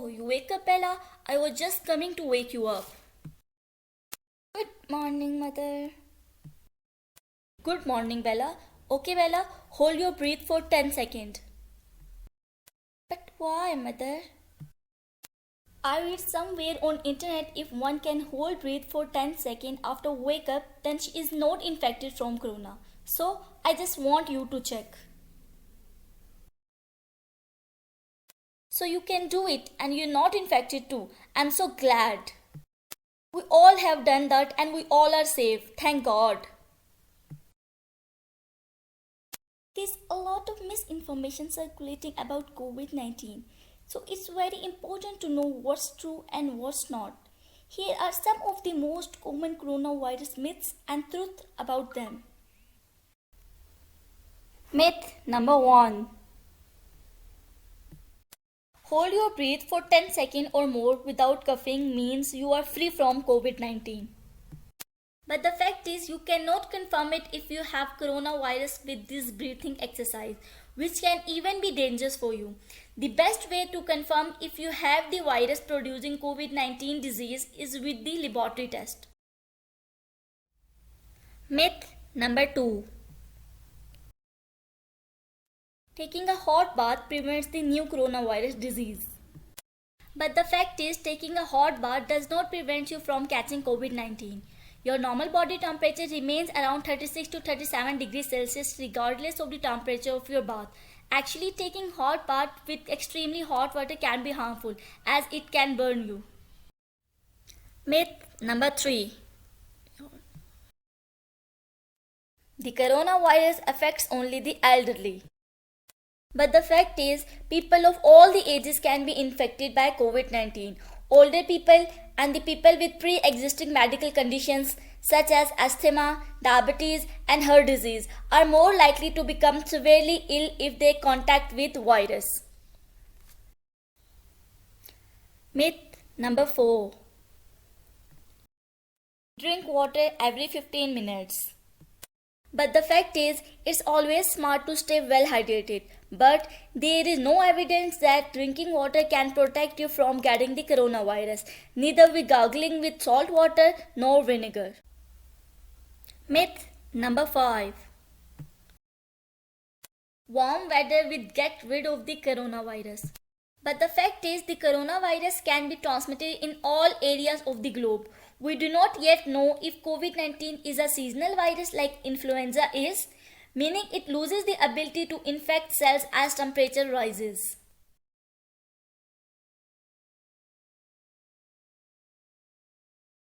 you wake up, Bella? I was just coming to wake you up. Good morning, Mother. Good morning, Bella. Okay, Bella, hold your breath for 10 seconds. But why, Mother? I read somewhere on internet if one can hold breath for 10 seconds after wake up, then she is not infected from corona. So, I just want you to check. So you can do it and you're not infected too. I'm so glad. We all have done that and we all are safe. Thank God. There's a lot of misinformation circulating about COVID 19. So it's very important to know what's true and what's not. Here are some of the most common coronavirus myths and truth about them. Myth number 1. Hold your breath for 10 seconds or more without coughing means you are free from COVID 19. But the fact is, you cannot confirm it if you have coronavirus with this breathing exercise, which can even be dangerous for you. The best way to confirm if you have the virus producing COVID 19 disease is with the laboratory test. Myth number 2. Taking a hot bath prevents the new coronavirus disease. But the fact is, taking a hot bath does not prevent you from catching COVID 19. Your normal body temperature remains around 36 to 37 degrees Celsius regardless of the temperature of your bath. Actually, taking hot bath with extremely hot water can be harmful as it can burn you. Myth number 3. The coronavirus affects only the elderly. But the fact is, people of all the ages can be infected by COVID 19. Older people and the people with pre-existing medical conditions such as asthma, diabetes and heart disease are more likely to become severely ill if they contact with virus. Myth number 4. Drink water every 15 minutes. But the fact is, it's always smart to stay well hydrated. But there is no evidence that drinking water can protect you from getting the coronavirus, neither with gargling with salt water nor vinegar. Myth number 5. Warm weather will get rid of the coronavirus. But the fact is, the coronavirus can be transmitted in all areas of the globe. We do not yet know if COVID 19 is a seasonal virus like influenza is, meaning it loses the ability to infect cells as temperature rises.